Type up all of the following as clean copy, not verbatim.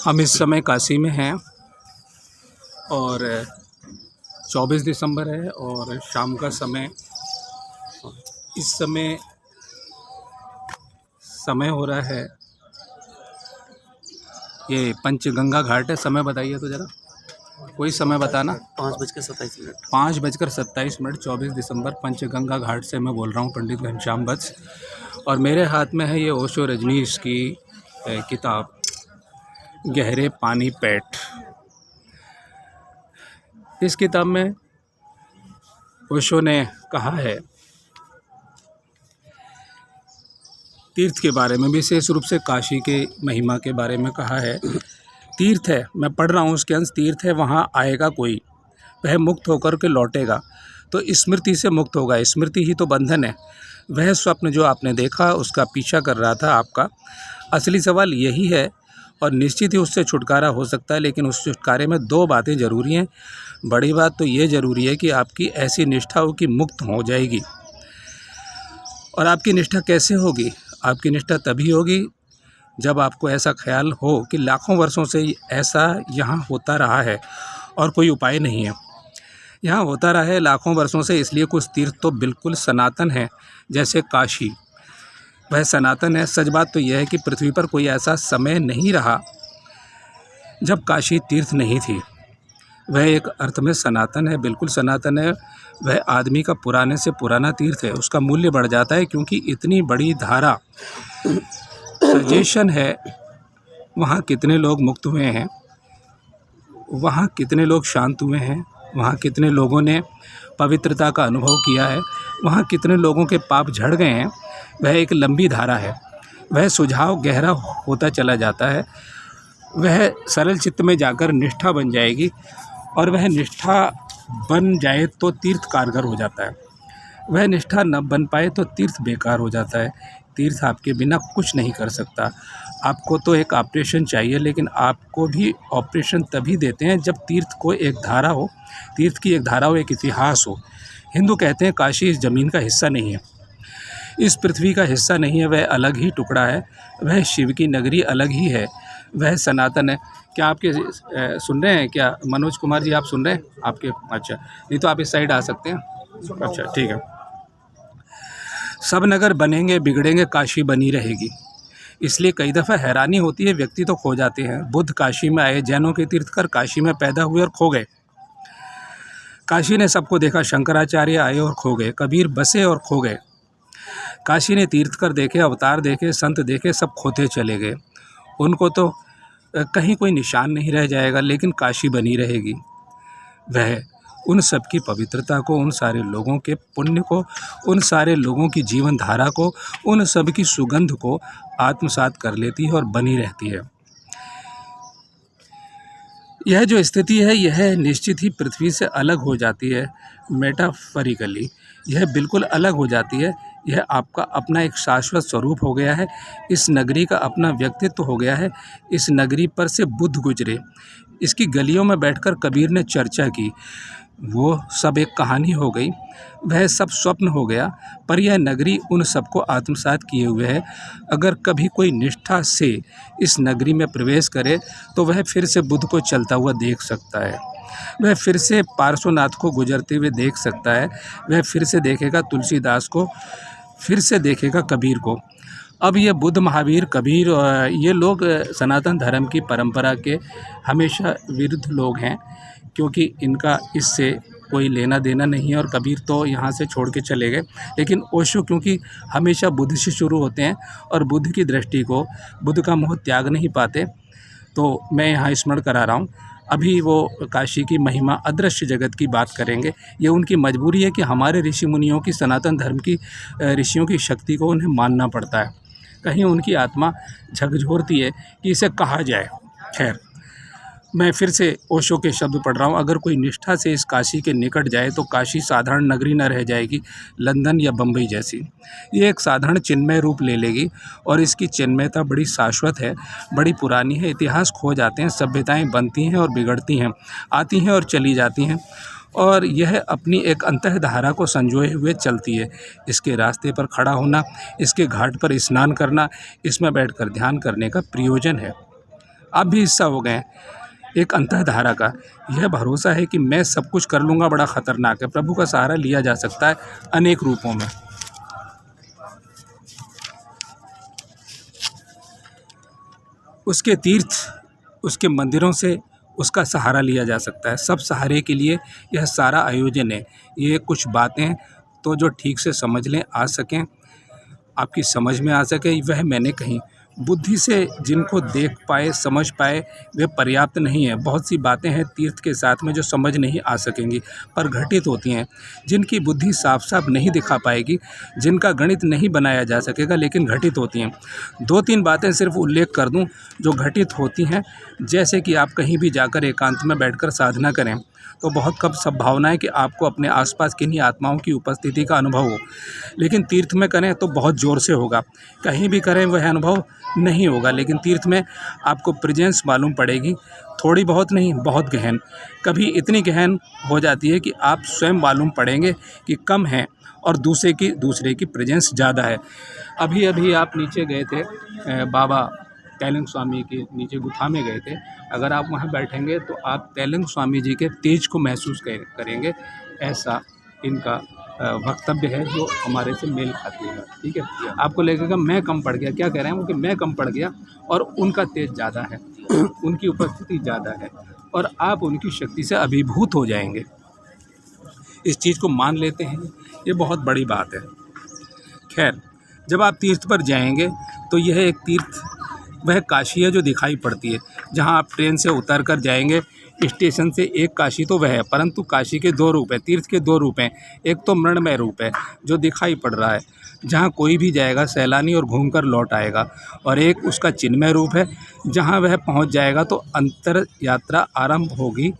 हम इस समय काशी में हैं और 24 दिसंबर है और शाम का समय। इस समय हो रहा है, ये पंचगंगा घाट है। समय बताइए तो ज़रा, कोई समय बताना। 5:27। 5:27, 24 दिसंबर, पंचगंगा घाट से मैं बोल रहा हूँ, पंडित घनश्याम वत्स। और मेरे हाथ में है ये ओशो रजनीश की किताब गहरे पानी पैठ। इस किताब में ओशो ने कहा है तीर्थ के बारे में, विशेष रूप से काशी के महिमा के बारे में कहा है। तीर्थ है, मैं पढ़ रहा हूँ उसके अंश, तीर्थ है वहाँ आएगा कोई, वह मुक्त होकर के लौटेगा तो स्मृति से मुक्त होगा। स्मृति ही तो बंधन है। वह स्वप्न जो आपने देखा उसका पीछा कर रहा था आपका, असली सवाल यही है और निश्चित ही उससे छुटकारा हो सकता है। लेकिन उस छुटकारे में दो बातें ज़रूरी हैं। बड़ी बात तो ये ज़रूरी है कि आपकी ऐसी निष्ठा हो कि मुक्त हो जाएगी। और आपकी निष्ठा कैसे होगी? आपकी निष्ठा तभी होगी जब आपको ऐसा ख्याल हो कि लाखों वर्षों से ऐसा यहाँ होता रहा है और कोई उपाय नहीं है। यहाँ होता रहा है लाखों वर्षों से, इसलिए कुछ तीर्थ तो बिल्कुल सनातन है, जैसे काशी, वह सनातन है। सच बात तो यह है कि पृथ्वी पर कोई ऐसा समय नहीं रहा जब काशी तीर्थ नहीं थी। वह एक अर्थ में सनातन है, बिल्कुल सनातन है। वह आदमी का पुराने से पुराना तीर्थ है। उसका मूल्य बढ़ जाता है क्योंकि इतनी बड़ी धारा सजेशन है। वहाँ कितने लोग मुक्त हुए हैं, वहाँ कितने लोग शांत हुए हैं, वहाँ कितने लोगों ने पवित्रता का अनुभव किया है, वहाँ कितने लोगों के पाप झड़ गए हैं। वह एक लंबी धारा है। वह सुझाव गहरा होता चला जाता है। वह सरल चित्त में जाकर निष्ठा बन जाएगी और वह निष्ठा बन जाए तो तीर्थ कारगर हो जाता है। वह निष्ठा न बन पाए तो तीर्थ बेकार हो जाता है। तीर्थ आपके बिना कुछ नहीं कर सकता। आपको तो एक ऑपरेशन चाहिए, लेकिन आपको भी ऑपरेशन तभी देते हैं जब तीर्थ को एक धारा हो, तीर्थ की एक धारा हो, एक इतिहास हो। हिंदू कहते हैं काशी इस ज़मीन का हिस्सा नहीं है, इस पृथ्वी का हिस्सा नहीं है, वह अलग ही टुकड़ा है। वह शिव की नगरी अलग ही है, वह सनातन है। क्या आपके सुन रहे हैं क्या मनोज कुमार जी? आप सुन रहे हैं? आपके अच्छा, नहीं तो आप इस साइड आ सकते हैं। अच्छा ठीक है। सब नगर बनेंगे बिगड़ेंगे, काशी बनी रहेगी। इसलिए कई दफ़ा हैरानी होती है, व्यक्ति तो खो जाते हैं। बुद्ध काशी में आए, जैनों के तीर्थकर काशी में पैदा हुए और खो गए। काशी ने सबको देखा, शंकराचार्य आए और खो गए, कबीर बसे और खो गए। काशी ने तीर्थकर देखे, अवतार देखे, संत देखे, सब खोते चले गए। उनको तो कहीं कोई निशान नहीं रह जाएगा, लेकिन काशी बनी रहेगी। वह उन सब की पवित्रता को, उन सारे लोगों के पुण्य को, उन सारे लोगों की जीवन धारा को, उन सब की सुगंध को आत्मसात कर लेती है और बनी रहती है। यह जो स्थिति है, यह निश्चित ही पृथ्वी से अलग हो जाती है। मेटाफरिकली यह बिल्कुल अलग हो जाती है। यह आपका अपना एक शाश्वत स्वरूप हो गया है। इस नगरी का अपना व्यक्तित्व हो गया है। इस नगरी पर से बुद्ध गुजरे, इसकी गलियों में बैठकर कबीर ने चर्चा की। वो सब एक कहानी हो गई, वह सब स्वप्न हो गया, पर यह नगरी उन सबको आत्मसात किए हुए है। अगर कभी कोई निष्ठा से इस नगरी में प्रवेश करे तो वह फिर से बुद्ध को चलता हुआ देख सकता है। वह फिर से पार्श्वनाथ को गुजरते हुए देख सकता है। वह फिर से देखेगा तुलसीदास को, फिर से देखेगा कबीर को। अब ये बुद्ध, महावीर, कबीर, ये लोग सनातन धर्म की परंपरा के हमेशा विरुद्ध लोग हैं, क्योंकि इनका इससे कोई लेना देना नहीं है। और कबीर तो यहाँ से छोड़ के चले गए, लेकिन ओशो क्योंकि हमेशा बुद्ध से शुरू होते हैं और बुद्ध की दृष्टि को, बुद्ध का मोह त्याग नहीं पाते, तो मैं यहाँ स्मरण करा रहा हूँ। अभी वो काशी की महिमा, अदृश्य जगत की बात करेंगे। ये उनकी मजबूरी है कि हमारे ऋषि मुनियों की, सनातन धर्म की ऋषियों की शक्ति को उन्हें मानना पड़ता है। कहीं उनकी आत्मा झकझोरती है कि इसे कहा जाए। खैर, मैं फिर से ओशो के शब्द पढ़ रहा हूँ। अगर कोई निष्ठा से इस काशी के निकट जाए तो काशी साधारण नगरी न रह जाएगी, लंदन या बम्बई जैसी। ये एक साधारण चिन्मय रूप ले लेगी और इसकी चिन्मयता बड़ी शाश्वत है, बड़ी पुरानी है। इतिहास खो जाते हैं, सभ्यताएं बनती हैं और बिगड़ती हैं, आती हैं और चली जाती हैं, और यह अपनी एक अंतःधारा को संजोए हुए चलती है। इसके रास्ते पर खड़ा होना, इसके घाट पर स्नान करना, इसमें बैठकर ध्यान करने का प्रयोजन है। आप भी हिस्सा हो गए हैं एक अंतर्धारा का। यह भरोसा है कि मैं सब कुछ कर लूँगा बड़ा ख़तरनाक है। प्रभु का सहारा लिया जा सकता है अनेक रूपों में। उसके तीर्थ, उसके मंदिरों से उसका सहारा लिया जा सकता है। सब सहारे के लिए यह सारा आयोजन है। ये कुछ बातें तो जो ठीक से समझ लें, आ सकें, आपकी समझ में आ सके, वह मैंने कही। बुद्धि से जिनको देख पाए, समझ पाए, वे पर्याप्त नहीं है। बहुत सी बातें हैं तीर्थ के साथ में जो समझ नहीं आ सकेंगी, पर घटित होती हैं। जिनकी बुद्धि साफ साफ नहीं दिखा पाएगी, जिनका गणित नहीं बनाया जा सकेगा, लेकिन घटित होती हैं। 2-3 बातें सिर्फ उल्लेख कर दूं जो घटित होती हैं। जैसे कि आप कहीं भी जाकर एकांत में बैठकर साधना करें तो बहुत कम संभावना है कि आपको अपने आसपास किन्हीं आत्माओं की उपस्थिति का अनुभव हो, लेकिन तीर्थ में करें तो बहुत ज़ोर से होगा। कहीं भी करें वह अनुभव नहीं होगा, लेकिन तीर्थ में आपको प्रेजेंस मालूम पड़ेगी। थोड़ी बहुत नहीं, बहुत गहन। कभी इतनी गहन हो जाती है कि आप स्वयं मालूम पड़ेंगे कि कम है और दूसरे की प्रेजेंस ज़्यादा है। अभी अभी आप नीचे गए थे, बाबा तैलंग स्वामी के नीचे गुफा में गए थे। अगर आप वहाँ बैठेंगे तो आप तैलंग स्वामी जी के तेज को महसूस करेंगे। ऐसा इनका वक्तव्य है जो हमारे से मेल खाती है। ठीक है, आपको लगेगा मैं कम पड़ गया। क्या कह रहे हैं वो कि मैं कम पड़ गया और उनका तेज ज़्यादा है, उनकी उपस्थिति ज़्यादा है और आप उनकी शक्ति से अभिभूत हो जाएंगे। इस चीज़ को मान लेते हैं, ये बहुत बड़ी बात है। खैर, जब आप तीर्थ पर जाएंगे तो यह एक तीर्थ वह काशी है जो दिखाई पड़ती है। जहां आप ट्रेन से उतर कर जाएंगे स्टेशन से, एक काशी तो वह है, परंतु काशी के 2 रूप हैं, तीर्थ के 2 रूप हैं। एक तो मृण्मय रूप है जो दिखाई पड़ रहा है, जहां कोई भी जाएगा सैलानी और घूमकर लौट आएगा, और एक उसका चिन्मय रूप है जहां वह पहुंच जाएगा तो अंतर यात्रा आरंभ होगी,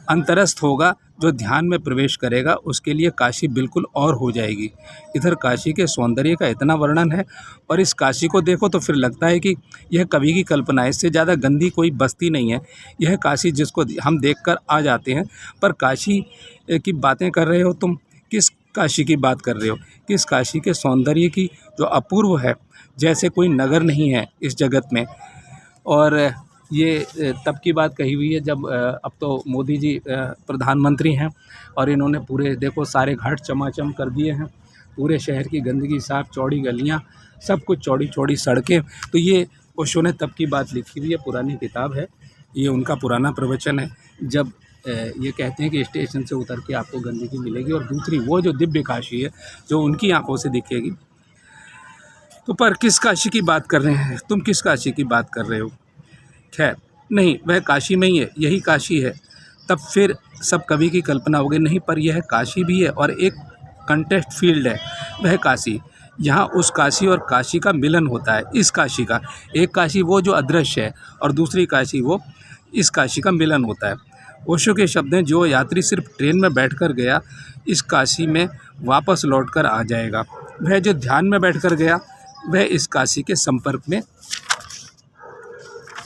अंतरस्थ होगा। जो ध्यान में प्रवेश करेगा उसके लिए काशी बिल्कुल और हो जाएगी। इधर काशी के सौंदर्य का इतना वर्णन है, और इस काशी को देखो तो फिर लगता है कि यह कवि की कल्पना है। इससे ज़्यादा गंदी कोई बस्ती नहीं है यह काशी, जिसको हम देखकर आ जाते हैं। पर काशी की बातें कर रहे हो तुम, किस काशी की बात कर रहे हो? किस काशी के सौंदर्य की जो अपूर्व है, जैसे कोई नगर नहीं है इस जगत में। और ये तब की बात कही हुई है जब अब तो मोदी जी प्रधानमंत्री हैं और इन्होंने पूरे देखो सारे घाट चमाचम कर दिए हैं। पूरे शहर की गंदगी साफ, चौड़ी गलियां, सब कुछ, चौड़ी चौड़ी सड़कें। तो ये ओशो ने तब की बात लिखी हुई है, पुरानी किताब है, ये उनका पुराना प्रवचन है। जब ये कहते हैं कि स्टेशन से उतर के आपको गंदगी मिलेगी, और दूसरी वो जो दिव्य काशी है जो उनकी आंखों से दिखेगी। तो पर किस काशी की बात कर रहे हैं तुम? किस काशी की बात कर रहे हो? खैर, नहीं, वह काशी में ही है, यही काशी है। तब फिर सब कवि की कल्पना हो गई। नहीं, पर यह काशी भी है और एक कंटेस्ट फील्ड है वह काशी। यहाँ उस काशी और काशी का मिलन होता है। इस काशी का, एक काशी वो जो अदृश्य है और दूसरी काशी वो, इस काशी का मिलन होता है। ओशो के शब्द हैं, जो यात्री सिर्फ ट्रेन में बैठकर गया इस काशी में वापस लौटकर आ जाएगा। वह जो ध्यान में बैठकर गया वह इस काशी के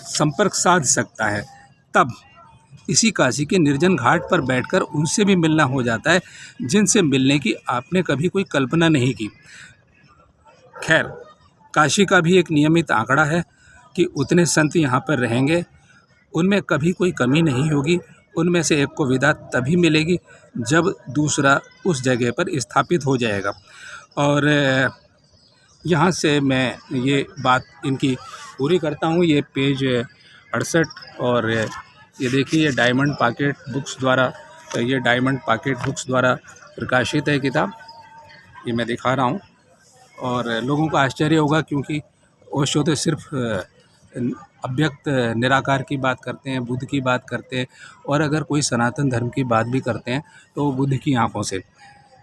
संपर्क साध सकता है। तब इसी काशी के निर्जन घाट पर बैठकर उनसे भी मिलना हो जाता है जिनसे मिलने की आपने कभी कोई कल्पना नहीं की। खैर, काशी का भी एक नियमित आंकड़ा है कि उतने संत यहाँ पर रहेंगे, उनमें कभी कोई कमी नहीं होगी। उनमें से एक को विदा तभी मिलेगी जब दूसरा उस जगह पर स्थापित हो जाएगा। और यहाँ से मैं ये बात इनकी पूरी करता हूँ। ये पेज 68, और ये देखिए, ये डायमंड पॉकेट बुक्स द्वारा प्रकाशित है किताब, ये मैं दिखा रहा हूँ। और लोगों को आश्चर्य होगा क्योंकि ओशो तो सिर्फ अव्यक्त निराकार की बात करते हैं, बुद्ध की बात करते हैं, और अगर कोई सनातन धर्म की बात भी करते हैं तो बुद्ध की आंखों से।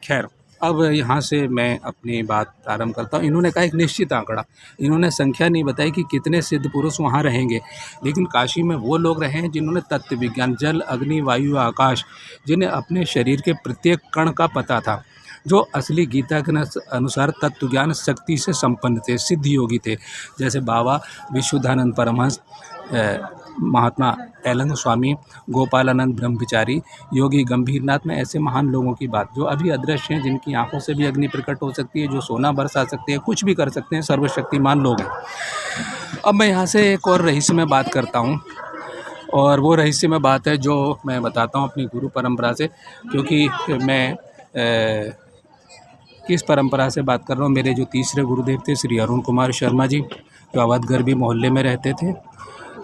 खैर, अब यहाँ से मैं अपनी बात आरंभ करता हूँ। इन्होंने कहा एक निश्चित आंकड़ा, इन्होंने संख्या नहीं बताई कि कितने सिद्ध पुरुष वहाँ रहेंगे, लेकिन काशी में वो लोग रहे हैं जिन्होंने तत्व विज्ञान, जल, अग्नि, वायु, आकाश, जिन्हें अपने शरीर के प्रत्येक कण का पता था, जो असली गीता के अनुसार तत्व ज्ञान शक्ति से संपन्न थे, सिद्ध योगी थे। जैसे बाबा विशुद्धानंद परमहंस महात्मा तैलंग स्वामी, गोपालानंद ब्रह्मचारी, योगी गंभीरनाथ में ऐसे महान लोगों की बात जो अभी अदृश्य हैं, जिनकी आंखों से भी अग्नि प्रकट हो सकती है, जो सोना बरसा सकते हैं, कुछ भी कर सकते हैं, सर्वशक्तिमान लोग हैं। अब मैं यहाँ से एक और रहस्यमय बात करता हूँ, और वो रहस्यमय बात है जो मैं बताता हूँ अपनी गुरु परंपरा से, क्योंकि मैं किस परंपरा से बात कर रहा हूँ। मेरे जो तीसरे गुरुदेव थे श्री अरुण कुमार शर्मा जी, जो अवध गरबी मोहल्ले में रहते थे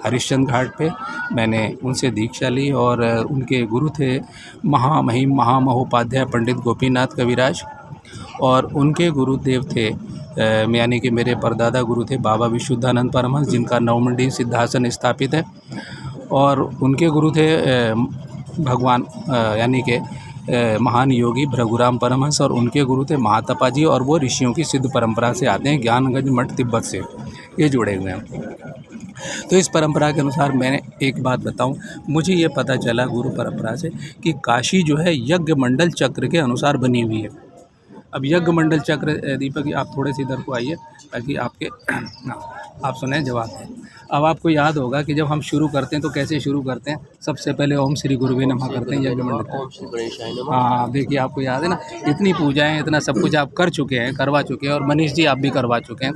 हरिश्चंद्र घाट पे, मैंने उनसे दीक्षा ली। और उनके गुरु थे महामहिम महामहोपाध्याय पंडित गोपीनाथ कविराज, और उनके गुरुदेव थे यानी कि मेरे परदादा गुरु थे बाबा विशुद्धानंद परमहंस, जिनका नवमंडी सिद्धासन स्थापित है। और उनके गुरु थे भगवान यानी कि महान योगी भृगुराम परमहंस, और उनके गुरु थे महातपा जी, और वो ऋषियों की सिद्ध परंपरा से आते हैं, ज्ञानगंज मठ तिब्बत से ये जुड़े हुए हैं। तो इस परंपरा के अनुसार मैंने एक बात बताऊं, मुझे ये पता चला गुरु परंपरा से कि काशी जो है यज्ञ मंडल चक्र के अनुसार बनी हुई है। अब यज्ञ मंडल चक्र, दीपक आप थोड़े से इधर को आइए ताकि आपके आप सुने जवाब दें। अब आपको याद होगा कि जब हम शुरू करते हैं तो कैसे शुरू करते हैं, सबसे पहले ओम श्री गुरुवे नमः करते हैं यज्ञ मंडल। हाँ देखिए, आपको याद है ना, इतनी पूजाएं इतना सब कुछ आप कर चुके हैं, करवा चुके हैं, और मनीष जी आप भी करवा चुके हैं।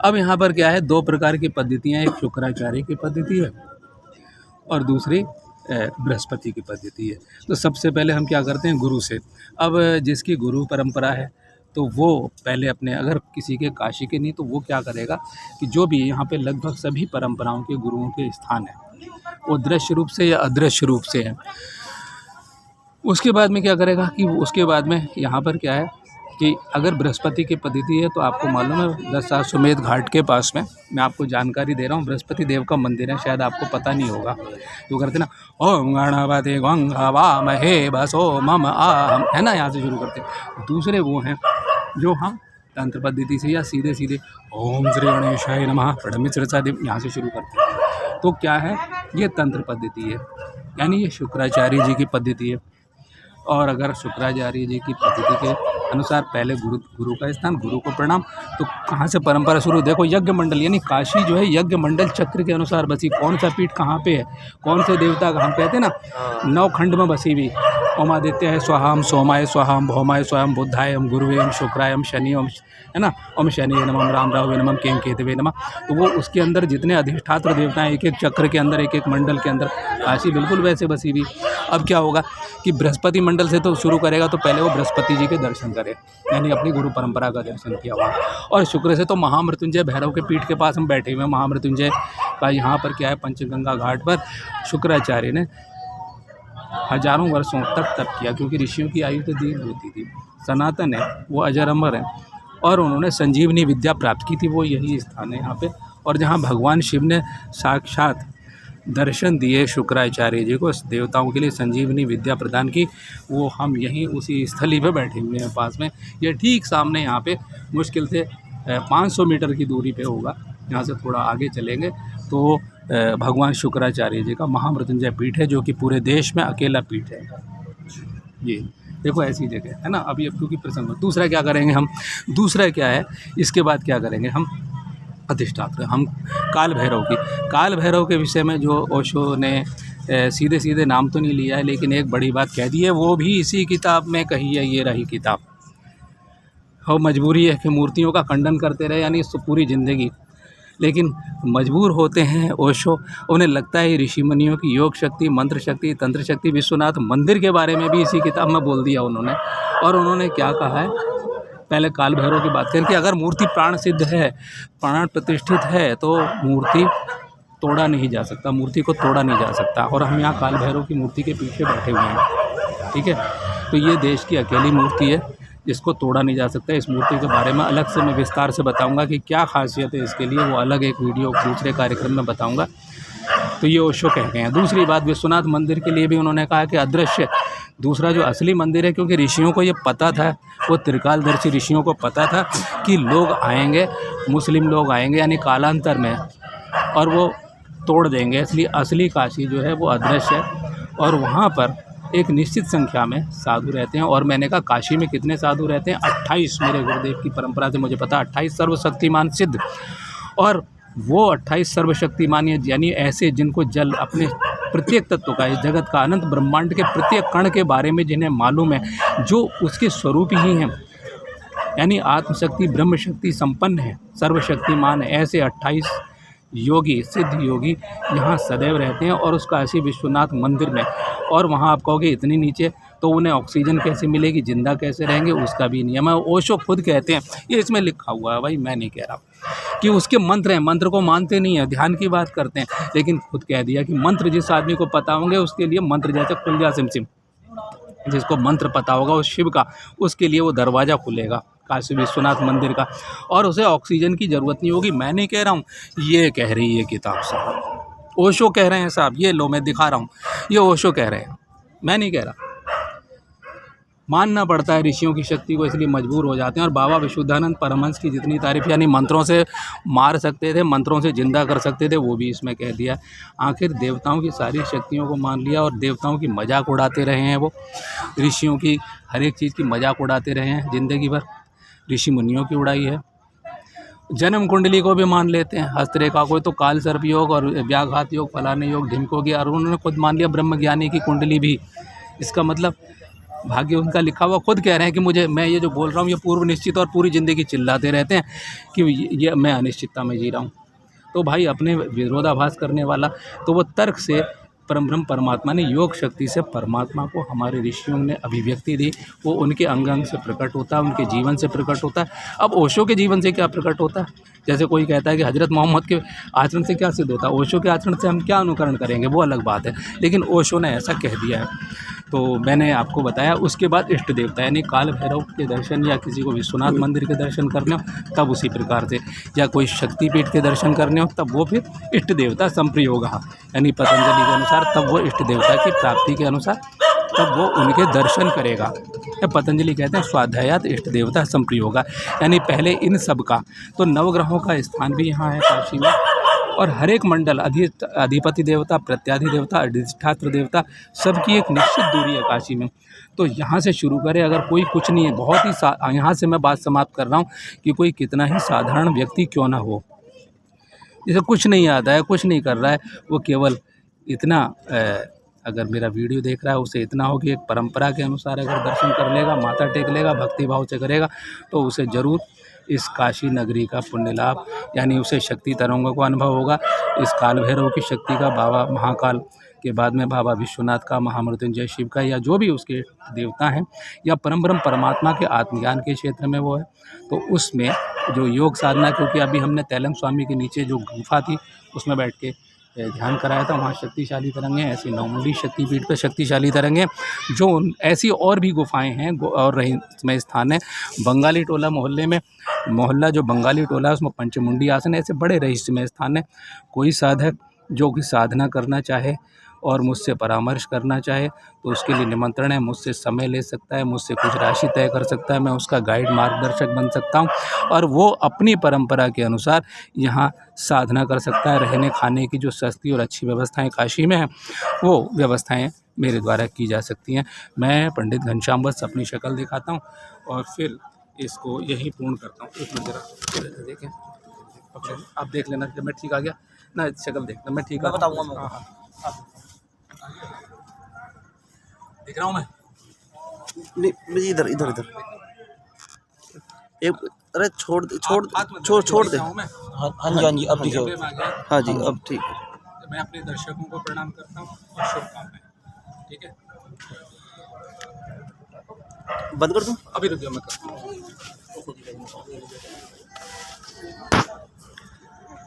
अब यहाँ पर क्या है, दो प्रकार की पद्धतियाँ, एक शुक्राचार्य की पद्धति है और दूसरी बृहस्पति की पद्धति है। तो सबसे पहले हम क्या करते हैं, गुरु से। अब जिसकी गुरु परंपरा है तो वो पहले अपने, अगर किसी के काशी के नहीं, तो वो क्या करेगा कि जो भी यहाँ पे लगभग सभी परंपराओं के गुरुओं के स्थान है, वो दृश्य रूप से या अदृश्य रूप से है। उसके बाद में क्या करेगा कि उसके बाद में यहाँ पर क्या है कि अगर बृहस्पति की पद्धति है तो आपको मालूम है दशाश्वमेध घाट के पास में, मैं आपको जानकारी दे रहा हूँ, बृहस्पति देव का मंदिर है, शायद आपको पता नहीं होगा। तो करते ना ओम गणपति गंगावामहे बसो मम आहम, है ना, यहाँ से शुरू करते हैं। दूसरे वो हैं जो हम तंत्र पद्धति से या सीधे सीधे ओम श्री गणेशाय नमः प्रणमित देव यहाँ से शुरू करते हैं। तो क्या है, ये तंत्र पद्धति है, यानी ये शुक्राचार्य जी की पद्धति है। और अगर शुक्राचार्य जी की पद्धति के अनुसार पहले गुरु का स्थान, गुरु को प्रणाम। तो कहाँ से परंपरा शुरू, देखो यज्ञ मंडल, यानी काशी जो है यज्ञ मंडल चक्र के अनुसार बसी। कौन सा पीठ कहाँ पे है, कौन से देवता का, हम कहते हैं ना 9 खंड में बसी हुई। ओमादित्य है स्वाहाम, सोमाय स्वाहाम, भौमाय स्वाहाम, बुद्धाय हम, गुरुवे हम, शुक्राय हम, शनि हम, है ना, ओम शनि नमः, राम राहुवे नमः, केम केतवे नमः। तो वो उसके अंदर जितने अधिष्ठात्र देवता हैं, एक एक चक्र के अंदर, एक एक मंडल के अंदर, काशी बिल्कुल वैसे बसी हुई। अब क्या होगा कि बृहस्पति मंडल से तो शुरू करेगा, तो पहले वो बृहस्पति जी के दर्शन करे, यानी अपनी गुरु परंपरा का दर्शन किया हुआ। और शुक्र से तो महामृत्युंजय भैरव के पीठ के पास हम बैठे हुए हैं। महामृत्युंजय का यहाँ पर क्या है, पंचगंगा घाट पर शुक्राचार्य ने हजारों वर्षों तक तप किया, क्योंकि ऋषियों की आयु तो दीर्घ होती थी। सनातन है, वो अजर अमर है, और उन्होंने संजीवनी विद्या प्राप्त की थी, वो यही स्थान है यहाँ पे। और जहाँ भगवान शिव ने साक्षात दर्शन दिए शुक्राचार्य जी को, देवताओं के लिए संजीवनी विद्या प्रदान की, वो हम यहीं उसी स्थली पे बैठे हुए हैं पास में। ये ठीक सामने यहाँ पे मुश्किल से 500 मीटर की दूरी पे होगा। यहाँ से थोड़ा आगे चलेंगे तो भगवान शुक्राचार्य जी का महामृत्युंजय पीठ है, जो कि पूरे देश में अकेला पीठ है। ये देखो ऐसी जगह है ना। अभी अब क्योंकि प्रसंग, दूसरा क्या करेंगे हम, दूसरा क्या है, इसके बाद क्या करेंगे हम, अधिष्ठात्र, हम काल भैरव के विषय में जो ओशो ने सीधे सीधे नाम तो नहीं लिया है, लेकिन एक बड़ी बात कह दी है, वो भी इसी किताब में कही है। ये रही किताब। हो मजबूरी है कि मूर्तियों का खंडन करते रहे, यानी पूरी ज़िंदगी, लेकिन मजबूर होते हैं ओशो। उन्हें लगता है ऋषि मुनियों की योग शक्ति, मंत्र शक्ति, तंत्र शक्ति, विश्वनाथ मंदिर के बारे में भी इसी किताब में बोल दिया उन्होंने। और उन्होंने क्या कहा है, पहले काल भैरव की बात करें कि अगर मूर्ति प्राण सिद्ध है, प्राण प्रतिष्ठित है, तो मूर्ति तोड़ा नहीं जा सकता, मूर्ति को तोड़ा नहीं जा सकता। और हम यहाँ काल भैरव की मूर्ति के पीछे बैठे हुए हैं, ठीक है। तो ये देश की अकेली मूर्ति है जिसको तोड़ा नहीं जा सकता। इस मूर्ति के बारे में अलग से मैं विस्तार से बताऊंगा कि क्या खासियत है इसके लिए, वो अलग एक वीडियो दूसरे कार्यक्रम में बताऊंगा। तो ये ओशो कह गए हैं। दूसरी बात, विश्वनाथ मंदिर के लिए भी उन्होंने कहा कि अदृश्य, दूसरा जो असली मंदिर है, क्योंकि ऋषियों को ये पता था, वो त्रिकालदर्शी ऋषियों को पता था कि लोग आएंगे, मुस्लिम लोग आएंगे यानी कालांतर में, और वो तोड़ देंगे, इसलिए असली काशी जो है वो अदृश्य है। और वहाँ पर एक निश्चित संख्या में साधु रहते हैं। और मैंने कहा काशी में कितने साधु रहते हैं, 28, मेरे गुरुदेव की परंपरा से मुझे पता, 28 सर्वशक्तिमान सिद्ध। और वो 28 सर्वशक्तिमान यानी ऐसे जिनको जल अपने प्रत्येक तत्व का, इस जगत का, अनंत ब्रह्मांड के प्रत्येक कण के बारे में जिन्हें मालूम है, जो उसके स्वरूप ही हैं, यानी आत्मशक्ति ब्रह्म शक्ति संपन्न है, सर्वशक्तिमान है, ऐसे 28 योगी, सिद्ध योगी यहाँ सदैव रहते हैं। और उस काशी विश्वनाथ मंदिर में, और वहाँ आप कहोगे इतनी नीचे तो उन्हें ऑक्सीजन कैसे मिलेगी, जिंदा कैसे रहेंगे, उसका भी नियम है। ओशो खुद कहते हैं, ये इसमें लिखा हुआ है भाई, मैं नहीं कह रहा, कि उसके मंत्र हैं, मंत्र को मानते नहीं है, ध्यान की बात करते हैं, लेकिन खुद कह दिया कि मंत्र जिस आदमी को पता होंगे उसके लिए मंत्र जैसे खुल जा सिम सिम, जिसको मंत्र पता होगा उस शिव का, उसके लिए वो दरवाज़ा खुलेगा काशी विश्वनाथ मंदिर का, और उसे ऑक्सीजन की ज़रूरत नहीं होगी। मैं नहीं कह रहा हूँ, ये कह रही है किताब साहब, ओशो कह रहे हैं साहब, ये लो मैं दिखा रहा हूँ, ये ओशो कह रहे हैं, मैं नहीं कह रहा। मानना पड़ता है ऋषियों की शक्ति को, इसलिए मजबूर हो जाते हैं। और बाबा विशुद्धानंद परमहंस की जितनी तारीफ, यानी मंत्रों से मार सकते थे, मंत्रों से जिंदा कर सकते थे, वो भी इसमें कह दिया। आखिर देवताओं की सारी शक्तियों को मान लिया और देवताओं की मजाक उड़ाते रहे हैं, वो ऋषियों की हर एक चीज़ की मजाक उड़ाते रहे हैं ज़िंदगी भर, ऋषि मुनियों की उड़ाई है। जन्म कुंडली को भी मान लेते हैं, हस्तरेखा को, तो काल सर्प योग और व्याघात योग, फलाने योग, ढिमको गया, और उन्होंने खुद मान लिया ब्रह्म ज्ञानी की कुंडली भी। इसका मतलब भाग्य उनका लिखा हुआ। खुद कह रहे हैं कि मैं ये जो बोल रहा हूँ ये पूर्व निश्चित, और पूरी ज़िंदगी चिल्लाते रहते हैं कि ये मैं अनिश्चितता में जी रहा हूँ। तो भाई अपने विरोधाभास करने वाला, तो वो तर्क से परमब्रह्म परमात्मा ने योग शक्ति से परमात्मा को हमारे ऋषियों ने अभिव्यक्ति दी, वो उनके अंग अंग से प्रकट होता है, उनके जीवन से प्रकट होता है। अब ओशो के जीवन से क्या प्रकट होता है? जैसे कोई कहता है कि हज़रत मोहम्मद के आचरण से क्या सिद्ध होता है, ओशो के आचरण से हम क्या अनुकरण करेंगे, वो अलग बात है, लेकिन ओशो ने ऐसा कह दिया है। तो मैंने आपको बताया। उसके बाद इष्ट देवता यानी काल भैरव के दर्शन, या किसी को विश्वनाथ मंदिर के दर्शन करने हो तब उसी प्रकार से, या कोई शक्तिपीठ के दर्शन करने हो तब वो फिर इष्ट देवता संप्रयोग, यानी पतंजलि के अनुसार तब वो इष्ट देवता की प्राप्ति के अनुसार तब वो उनके दर्शन करेगा। पतंजलि कहते हैं स्वाध्यायात इष्ट देवता संप्रयोगा, यानी पहले इन सब का। तो नवग्रहों का स्थान भी यहाँ है काशी में, और हर एक मंडल अधिपति देवता, प्रत्याधि देवता, अधिष्ठात्र देवता, सबकी एक निश्चित दूरी है काशी में। तो यहाँ से शुरू करें, अगर कोई कुछ नहीं है, बहुत ही यहाँ से मैं बात समाप्त कर रहा हूँ कि कोई कितना ही साधारण व्यक्ति क्यों ना हो, जिसे कुछ नहीं आता है, कुछ नहीं कर रहा है, वो केवल इतना अगर मेरा वीडियो देख रहा है उसे इतना हो कि एक परंपरा के अनुसार अगर दर्शन कर लेगा, माथा टेक लेगा, भक्ति भाव से करेगा, तो उसे ज़रूर इस काशी नगरी का पुण्य लाभ, यानी उसे शक्ति तरंगों का अनुभव होगा। इस काल भैरव की शक्ति का, बाबा महाकाल के बाद में बाबा विश्वनाथ का, महामृत्युंजय शिव का, या जो भी उसके देवता हैं, या परमब्रह्म परमात्मा के आत्मज्ञान के क्षेत्र में वो है, तो उसमें जो योग साधना, क्योंकि अभी हमने तैलंग स्वामी के नीचे जो गुफा थी उसमें बैठ के ध्यान कराया था, वहाँ शक्तिशाली तरंगें, ऐसी नौमुंडी शक्तिपीठ पर शक्तिशाली तरंगें, जो ऐसी और भी गुफाएं हैं और रहस्यमय स्थान है। बंगाली टोला मोहल्ले में, मोहल्ला जो बंगाली टोला है उसमें पंचमुंडी आसन, ऐसे बड़े रहस्यमय स्थान है। कोई साधक जो कि साधना करना चाहे और मुझसे परामर्श करना चाहे तो उसके लिए निमंत्रण है, मुझसे समय ले सकता है, मुझसे कुछ राशि तय कर सकता है, मैं उसका गाइड मार्गदर्शक बन सकता हूँ, और वो अपनी परंपरा के अनुसार यहाँ साधना कर सकता है। रहने खाने की जो सस्ती और अच्छी व्यवस्थाएं काशी में हैं, वो व्यवस्थाएं मेरे द्वारा की जा सकती हैं। मैं पंडित घनश्याम बस अपनी शक्ल दिखाता हूँ और फिर इसको यही पूर्ण करता हूँ। एक मिनट जरा देखें, आप देख लेना जब मैं ठीक आ गया ना, शक्ल देखना, मैं ठीक आ बताऊँगा। हाँ दिख रहा हूँ मैं? नहीं, इधर इधर इधर एक, अरे छोड़ दे, छोड़ दे। हाँ जी, अब ठीक है। हाँ जी, अब ठीक है। मैं अपने दर्शकों को प्रणाम करता हूँ और शुभकामनाएं। ठीक है, बंद कर दूँ? अभी रुक जाओ, मैं करता हूँ।